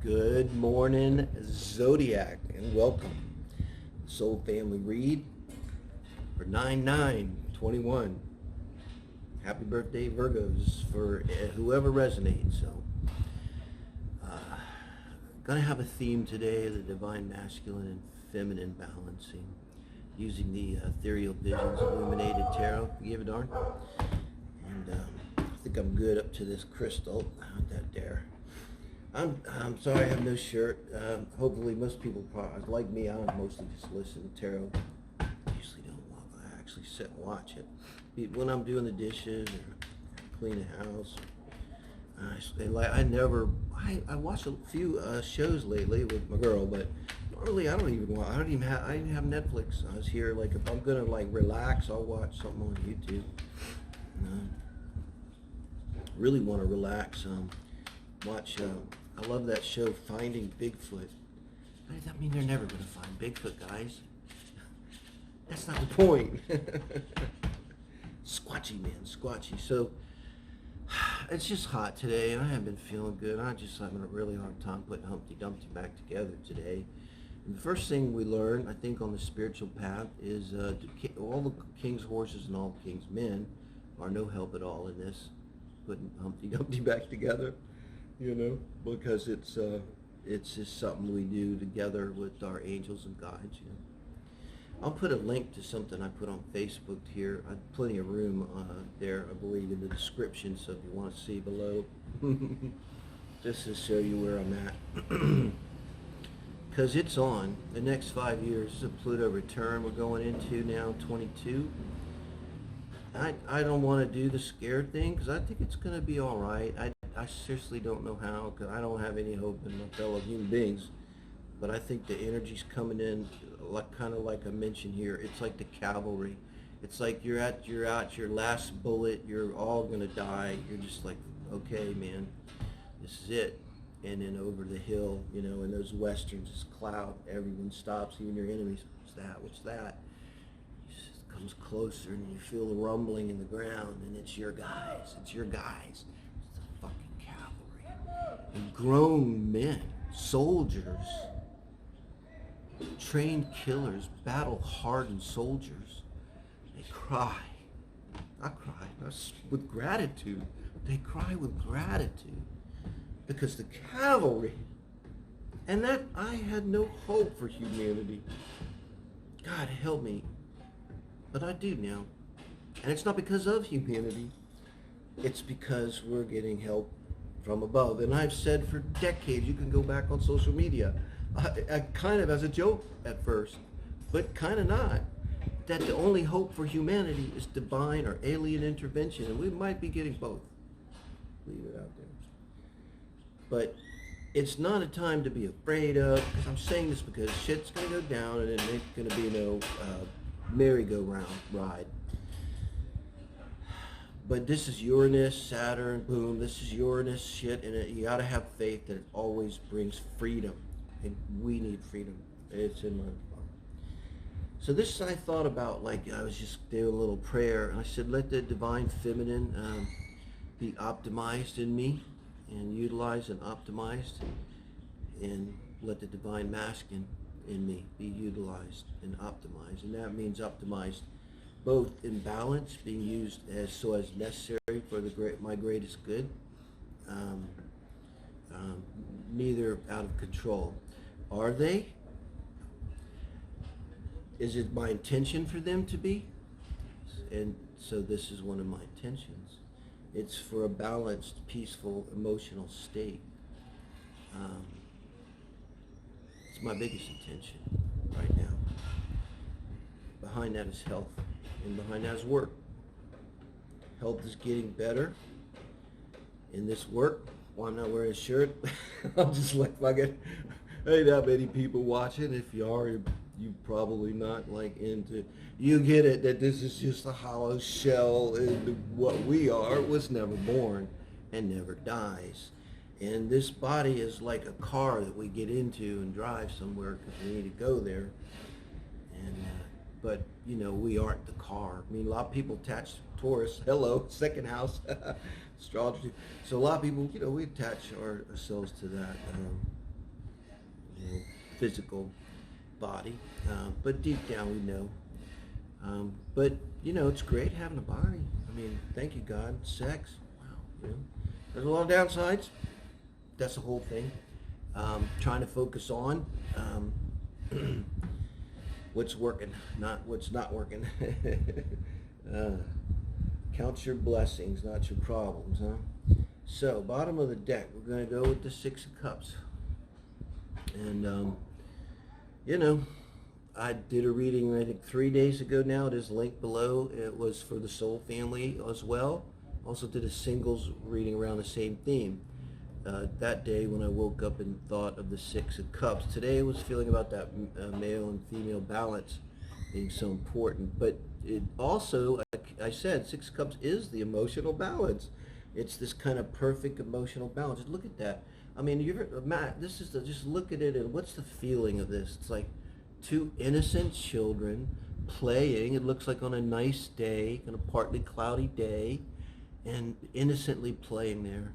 Good morning, Zodiac, and welcome. Soul Family Read for 9/9/21. Happy birthday, Virgos, for whoever resonates. So, gonna have a theme today: the divine masculine and feminine balancing, using the Ethereal Visions Illuminated Tarot. Give a darn. And I think I'm good up to this crystal. How'd that dare? I'm sorry I have no shirt. Hopefully most people probably, like me, I don't mostly just listen to tarot. I usually don't actually sit and watch it. When I'm doing the dishes or clean the house, I watched a few shows lately with my girl, but normally I didn't even have Netflix. I was here, like, if I'm gonna like relax, I'll watch something on YouTube. Really want to relax. Watch. I love that show, Finding Bigfoot. Does that mean they're never going to find Bigfoot, guys? That's not the point. Squatchy, man, squatchy. So, it's just hot today, and I haven't been feeling good. I'm just having a really hard time putting Humpty Dumpty back together today. And the first thing we learn, I think, on the spiritual path is all the king's horses and all the king's men are no help at all in this, putting Humpty Dumpty back together. Because it's just something we do together with our angels and guides. I'll put a link to something I put on Facebook here. I have plenty of room there, I believe, in the description, so if you want to see below, just to show you where I'm at. Because it's on. The next 5 years is a Pluto return we're going into now, 22. I don't want to do the scare thing, because I think it's going to be all right. I seriously don't know how, because I don't have any hope in my fellow human beings. But I think the energy's coming in, kind of like I mentioned here. It's like the cavalry. It's like you're at your last bullet. You're all going to die. You're just like, okay, man, this is it. And then over the hill, in those westerns, this cloud, everyone stops, even your enemies. What's that? What's that? It comes closer, and you feel the rumbling in the ground, and it's your guys. It's your guys. And grown men, soldiers, trained killers, battle-hardened soldiers, they cry. Not cry, with gratitude. They cry with gratitude because the cavalry, and that I had no hope for humanity. God help me, but I do now. And it's not because of humanity. It's because we're getting help from above. And I've said for decades, you can go back on social media, I kind of as a joke at first, but kind of not, that the only hope for humanity is divine or alien intervention, and we might be getting both. Leave it out there. But it's not a time to be afraid of, because I'm saying this because shit's going to go down, and it ain't going to be no merry-go-round ride. But this is Uranus, Saturn, boom, this is Uranus shit, and you gotta have faith that it always brings freedom. And we need freedom. It's in my heart. So this I thought about, like, I was just doing a little prayer, and I said, let the divine feminine be optimized in me, and utilized and optimized, and let the divine masculine in me be utilized and optimized. And that means optimized both in balance, being used as necessary for my greatest good, neither out of control. Are they? Is it my intention for them to be? And so this is one of my intentions. It's for a balanced, peaceful, emotional state. It's my biggest intention right now. Behind that is health. And behind that is work. Health is getting better. In this work, well, I'm not wearing a shirt. I'm just like, fucking, ain't that many people watching. If you are, you probably not like into, you get it that this is just a hollow shell, and what we are was never born and never dies. And this body is like a car that we get into and drive somewhere because we need to go there. And but we aren't the car. I mean, a lot of people attach Taurus, hello, second house, astrology. So a lot of people, we attach ourselves to that. physical body, but deep down we know. But it's great having a body. I mean, thank you God. Sex, wow. There's a lot of downsides. That's the whole thing. Trying to focus on what's working, not what's not working. Count your blessings, not your problems, huh? So, bottom of the deck, we're going to go with the Six of Cups. And, I did a reading, I think, 3 days ago now. It is linked below. It was for the soul family as well. Also did a singles reading around the same theme. That day when I woke up and thought of the Six of Cups. Today I was feeling about that male and female balance being so important. But it also, like I said, Six of Cups is the emotional balance. It's this kind of perfect emotional balance. Just look at that. I mean, Matt, just look at it, and what's the feeling of this? It's like two innocent children playing. It looks like on a nice day, kind of partly cloudy day, and innocently playing there.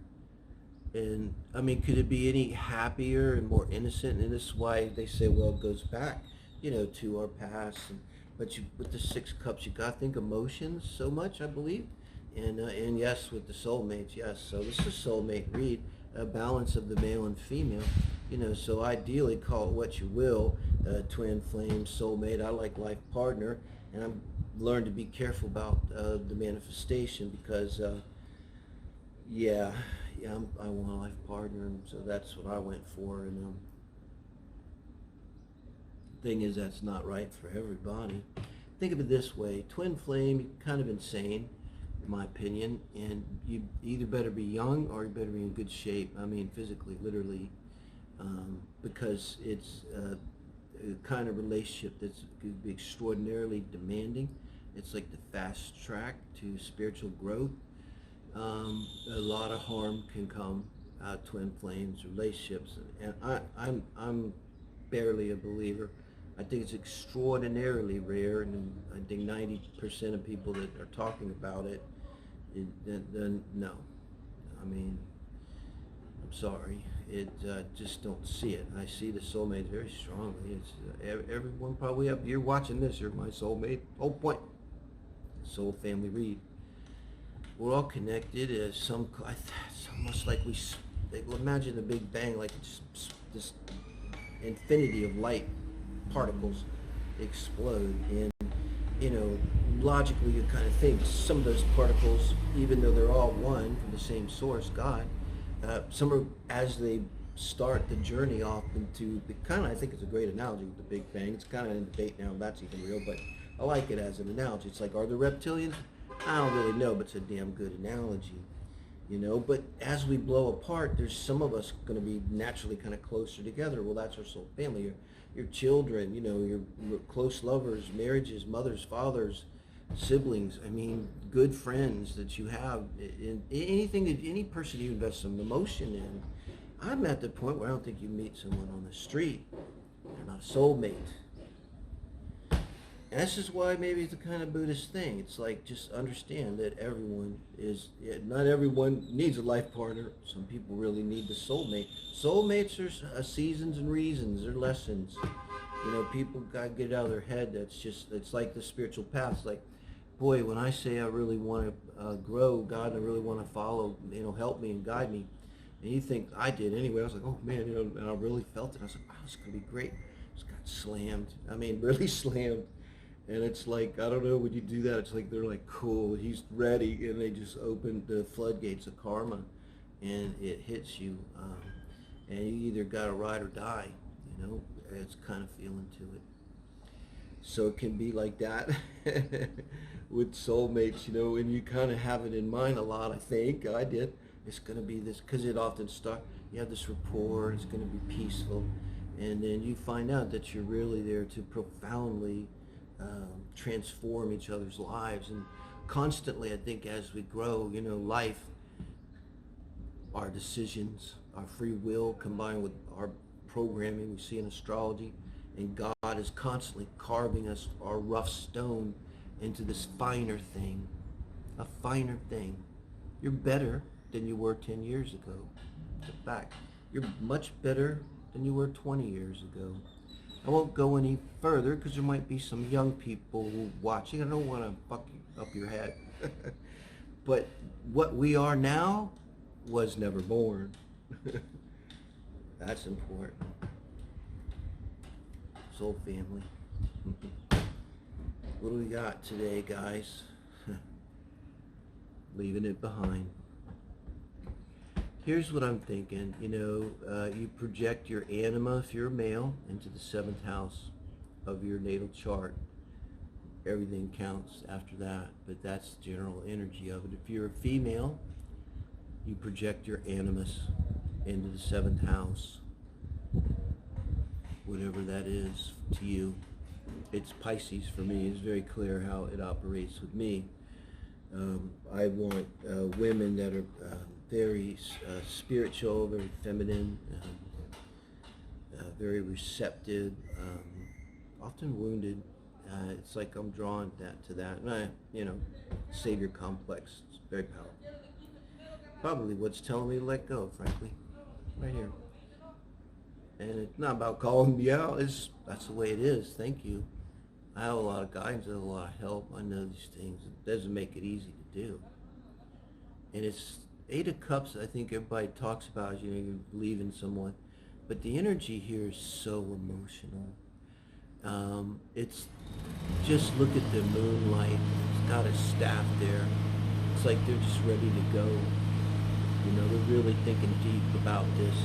And I mean, could it be any happier and more innocent? And this is why they say, well, it goes back, to our past. But with the Six Cups, you got to think emotions so much, I believe. And yes, with the soulmates, yes. So this is a soulmate read, a balance of the male and female. So ideally, call it what you will, twin flame, soulmate. I like life partner, and I've learned to be careful about the manifestation because, I want a life partner, and so that's what I went for. And thing is, that's not right for everybody. Think of it this way: twin flame, kind of insane, in my opinion, and you either better be young or you better be in good shape. I mean, physically, literally, because it's a kind of relationship that's could be extraordinarily demanding. It's like the fast track to spiritual growth. A lot of harm can come out of twin flames relationships, and I'm barely a believer. I think it's extraordinarily rare, and I think 90% of people that are talking about it, then no. I mean, I'm sorry, just don't see it. I see the soulmate very strongly. It's everyone probably up. You're watching this. You're my soulmate. Whole point. Soul family read. We're all connected. It's almost like imagine the Big Bang, like it's this infinity of light particles explode, and logically you kind of think some of those particles, even though they're all one from the same source, God, some are, as they start the journey off into the kind of, I think it's a great analogy with the Big Bang. It's kind of in debate now if that's even real, but I like it as an analogy. It's like, are there reptilians? I don't really know, but it's a damn good analogy, But as we blow apart, there's some of us going to be naturally kind of closer together. Well, that's our soul family. Your children, your close lovers, marriages, mothers, fathers, siblings. I mean, good friends that you have. In any person you invest some emotion in. I'm at the point where I don't think you meet someone on the street. They're not a soulmate. And this is why maybe it's a kind of Buddhist thing. It's like, just understand that not everyone needs a life partner. Some people really need the soulmate. Soulmates are seasons and reasons. They're lessons. People got to get it out of their head. It's like the spiritual path. It's like, boy, when I say I really want to grow, God, I really want to follow, help me and guide me. And you think I did anyway. I was like, oh man, and I really felt it. I was like, wow, this is going to be great. Just got slammed. I mean, really slammed. And it's like, I don't know, when you do that, it's like they're like, cool, he's ready, and they just open the floodgates of karma, and it hits you, and you either got to ride or die, it's kind of feeling to it. So it can be like that with soulmates, and you kind of have it in mind a lot, I think. I did. It's going to be this, because it often starts, you have this rapport, it's going to be peaceful, and then you find out that you're really there to profoundly transform each other's lives. And constantly, I think, as we grow, life, our decisions, our free will combined with our programming we see in astrology, and God is constantly carving us, our rough stone, into this finer thing, a finer thing. You're better than you were 10 years ago. In fact, you're much better than you were 20 years ago. I won't go any further because there might be some young people watching. I don't want to fuck up your head. But what we are now was never born. That's important. Soul family. What do we got today, guys? Leaving it behind. Here's what I'm thinking. You know, you project your anima, if you're a male, into the 7th house of your natal chart. Everything counts after that, but that's the general energy of it. If you're a female, you project your animus into the 7th house, whatever that is to you. It's Pisces for me. It's very clear how it operates with me. I want women that are very spiritual, very feminine, very receptive, often wounded. It's like I'm drawn to that. You know, savior complex. It's very powerful. Probably what's telling me to let go, frankly, right here. And it's not about calling me out. That's the way it is. Thank you. I have a lot of guidance. I have a lot of help. I know these things. It doesn't make it easy to do. And it's 8 of Cups. I think everybody talks about, you know, you believe in someone, but the energy here is so emotional. It's just look at the moonlight. It's got a staff there. It's like they're just ready to go. You know, they're really thinking deep about this.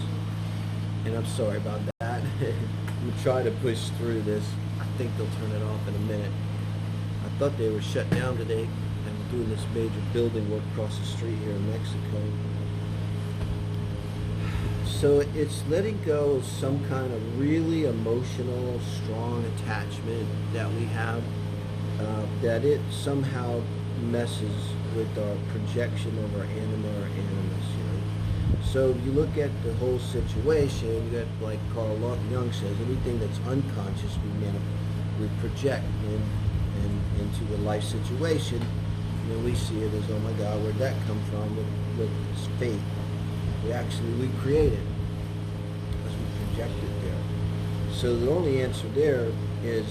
And I'm sorry about that. I'm trying to push through this. I think they'll turn it off in a minute. I thought they were shut down today and doing this major building work across the street here in Mexico. So it's letting go of some kind of really emotional, strong attachment that we have, that it somehow messes with our projection of our anima or animus, you know. So if you look at the whole situation, you got, like Carl Jung says, anything that's unconscious we project into a life situation. And then we see it as, oh my God, where'd that come from? With it's fate. We create it as we project it there. So the only answer there is,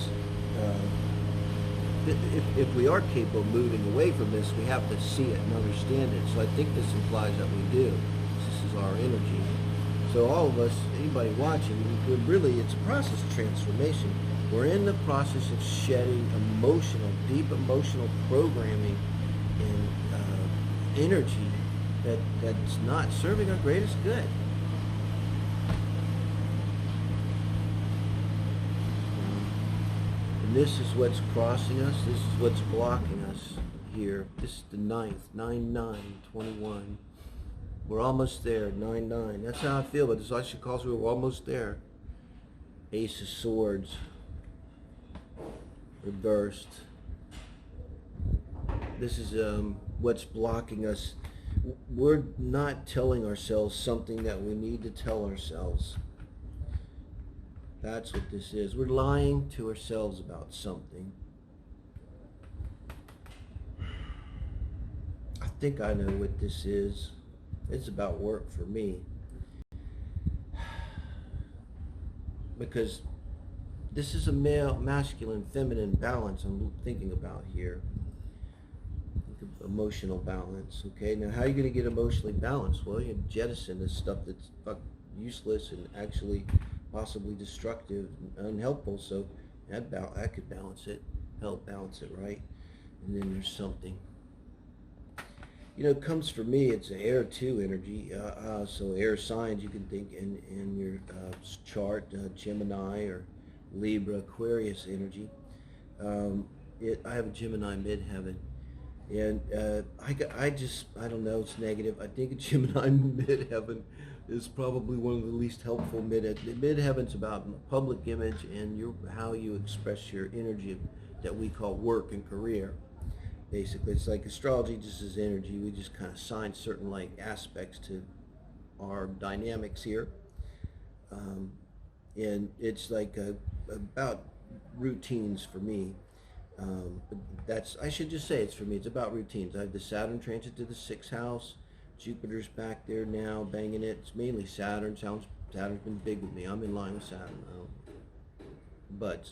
if we are capable of moving away from this, we have to see it and understand it. So I think this implies that we do. This is our energy. So all of us, anybody watching, it's a process of transformation. We're in the process of shedding deep emotional programming and energy that's not serving our greatest good. And this is what's crossing us. This is what's blocking us here. This is the 9th, 9/9/21. We're almost there, 9/9. That's how I feel, but this actually calls we're almost there. Ace of Swords. Reversed. This is what's blocking us. We're not telling ourselves something that we need to tell ourselves. That's what this is. We're lying to ourselves about something. I think I know what this is. It's about work for me. Because this is a masculine, feminine balance I'm thinking about here. Emotional balance, okay? Now, how are you going to get emotionally balanced? Well, you jettison this stuff that's useless and actually possibly destructive and unhelpful, so that could balance it, help balance it, right? And then there's something. You know, it comes for me, it's an air 2 energy, so air signs you can think in your chart, Gemini or Libra, Aquarius energy. I have a Gemini midheaven. And I don't know, it's negative. I think a Gemini midheaven is probably one of the least helpful midheaven's about public image and how you express your energy that we call work and career. Basically, it's like astrology just is energy. We just kind of assign certain like aspects to our dynamics here. And it's like about routines for me. But I should just say it's for me. It's about routines. I have the Saturn transit to the 6th house. Jupiter's back there now, banging it. It's mainly Saturn. Sounds Saturn's been big with me. I'm in line with Saturn. But,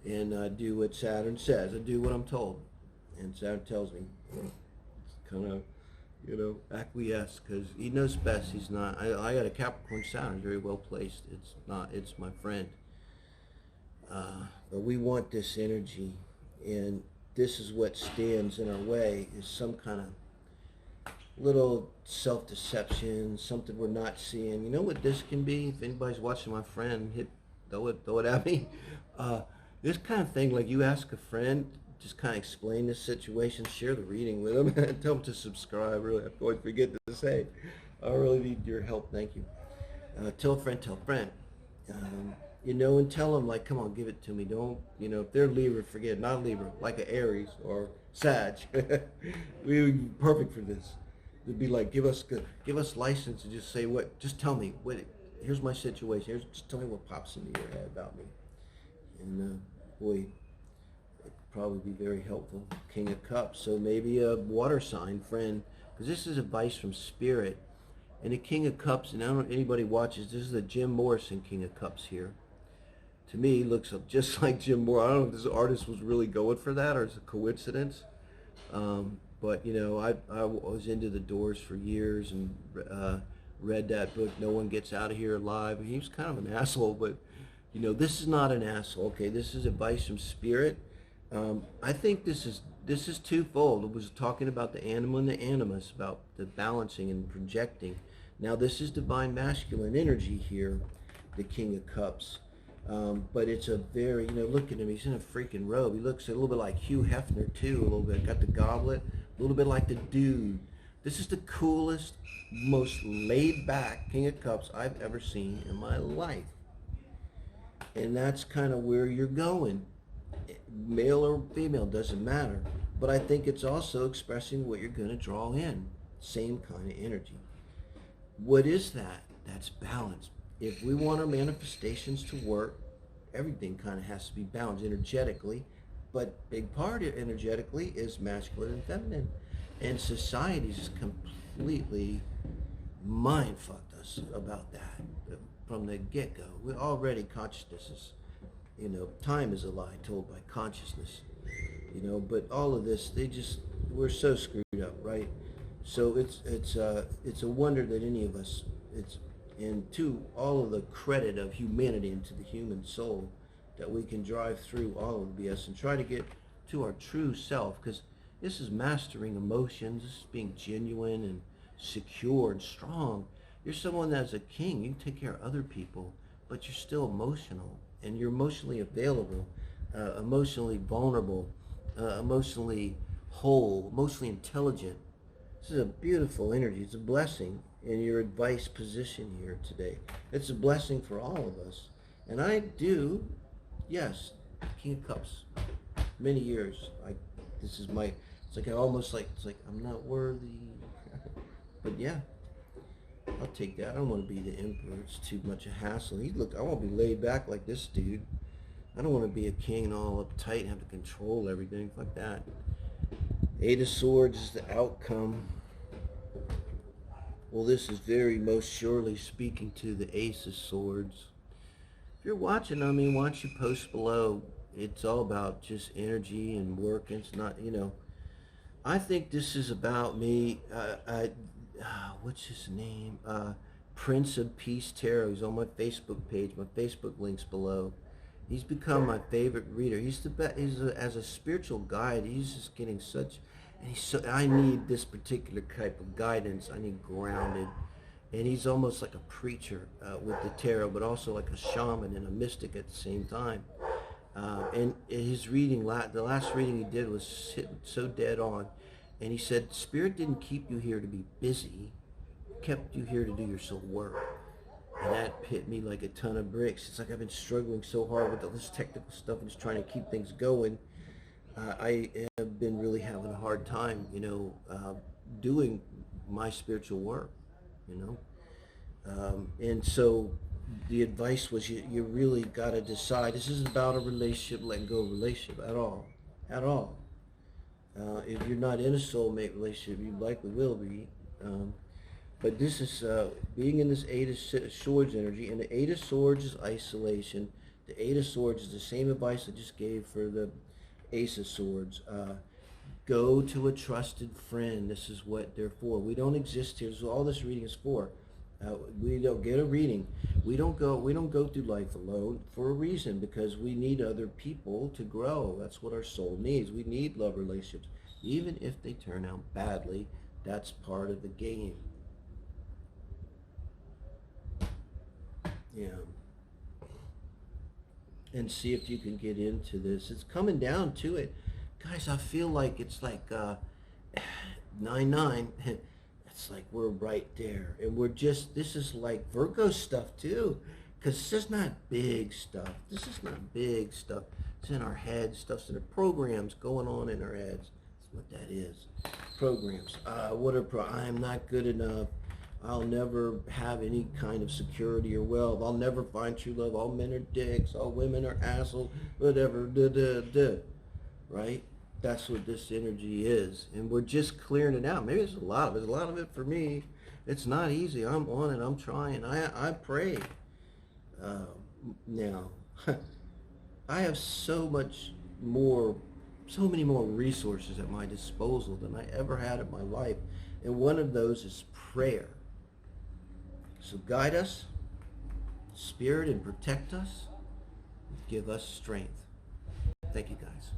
and I do what Saturn says. I do what I'm told. And Saturn tells me. It's kind of, you know, acquiesce, because he knows best. He's not, I got a Capricorn Saturn, very well placed. It's not, it's my friend. But we want this energy, and this is what stands in our way, is some kind of little self-deception, something we're not seeing. You know what this can be? If anybody's watching my friend, throw it at me. This kind of thing, like you ask a friend, just kind of explain the situation, share the reading with them, tell them to subscribe. Really, I always forget to say, I really need your help, thank you. Tell a friend, you know, and tell them, like, come on, give it to me. Don't, you know, if they're Libra, forget, not Libra, like an Aries or Sag. We would be perfect for this. It'd be like, give us license to just say what, just tell me, here's my situation, just tell me what pops into your head about me. And boy, it'd probably be very helpful. King of Cups, so maybe a water sign friend, because this is advice from Spirit. And the King of Cups, and I don't know if anybody watches, this is the Jim Morrison King of Cups here. To me, he looks just like Jim Moore. I don't know if this artist was really going for that or it's a coincidence. But, you know, I was into the Doors for years and read that book, No One Gets Out of Here Alive. He was kind of an asshole, but, you know, this is not an asshole. Okay, this is advice from Spirit. I think this is twofold. It was talking about the anima and the animus, about the balancing and projecting. Now, this is divine masculine energy here, the King of Cups. But it's a very, you know, look at him, he's in a freaking robe. He looks a little bit like Hugh Hefner too, a little bit. Got the goblet, a little bit like the dude. This is the coolest, most laid back King of Cups I've ever seen in my life. And that's kind of where you're going. Male or female, doesn't matter. But I think it's also expressing what you're going to draw in. Same kind of energy. What is that? That's balance. If we want our manifestations to work, everything kind of has to be balanced energetically, but big part of energetically is masculine and feminine. And society's just completely mind-fucked us about that from the get-go. We're already, consciousness is, you know, time is a lie told by consciousness, you know, but all of this, we're so screwed up, right? So it's a wonder that any of us, and to all of the credit of humanity into the human soul, that we can drive through all of the BS and try to get to our true self, because this is mastering emotions, this is being genuine and secure and strong. You're someone that's a king, you can take care of other people, but you're still emotional, and you're emotionally available, emotionally vulnerable, emotionally whole, emotionally intelligent. This is a beautiful energy, it's a blessing. In your advice position here today. It's a blessing for all of us. And I do, yes, King of Cups, many years. It's like I'm not worthy. But yeah, I'll take that. I don't want to be the emperor. It's too much a hassle. I want to be laid back like this dude. I don't want to be a king and all uptight and have to control everything like that. Eight of Swords is the outcome. Well, this is very most surely speaking to the Ace of Swords. If you're watching, I mean, why don't you post below? It's all about just energy and work. It's not, you know. I think this is about me. What's his name? Prince of Peace Tarot. He's on my Facebook page. My Facebook link's below. He's become my favorite reader. He's the best. As a spiritual guide, he's just getting such. I need this particular type of guidance. I need grounded. And he's almost like a preacher with the tarot, but also like a shaman and a mystic at the same time. And his reading, the last reading he did was so dead on. And he said, Spirit didn't keep you here to be busy. It kept you here to do your soul work. And that hit me like a ton of bricks. It's like I've been struggling so hard with all this technical stuff and just trying to keep things going. I have been really having a hard time, you know, doing my spiritual work, you know. And so the advice was you really got to decide. This isn't about a relationship, letting go of a relationship at all. At all. If you're not in a soulmate relationship, you likely will be. But this is being in this Eight of Swords energy, and the Eight of Swords is isolation. The Eight of Swords is the same advice I just gave for the Ace of Swords. Go to a trusted friend. This is what they're for. We don't exist here. This is all this reading is for. We don't get a reading. We don't go through life alone for a reason, because we need other people to grow. That's what our soul needs. We need love relationships, even if they turn out badly. That's part of the game. Yeah. And see if you can get into this. It's coming down to it. Guys, I feel like it's like 9-9. It's like we're right there. And we're just, this is like Virgo stuff too. Because this is not big stuff. This is not big stuff. It's in our heads. Stuff's in the programs going on in our heads. That's what that is. Programs. I'm not good enough. I'll never have any kind of security or wealth. I'll never find true love. All men are dicks. All women are assholes. Whatever. Right? That's what this energy is. And we're just clearing it out. Maybe there's a lot of it. There's a lot of it for me. It's not easy. I'm on it. I'm trying. I pray. Now, I have so many more resources at my disposal than I ever had in my life. And one of those is prayer. So guide us, Spirit, and protect us. Give us strength. Thank you, guys.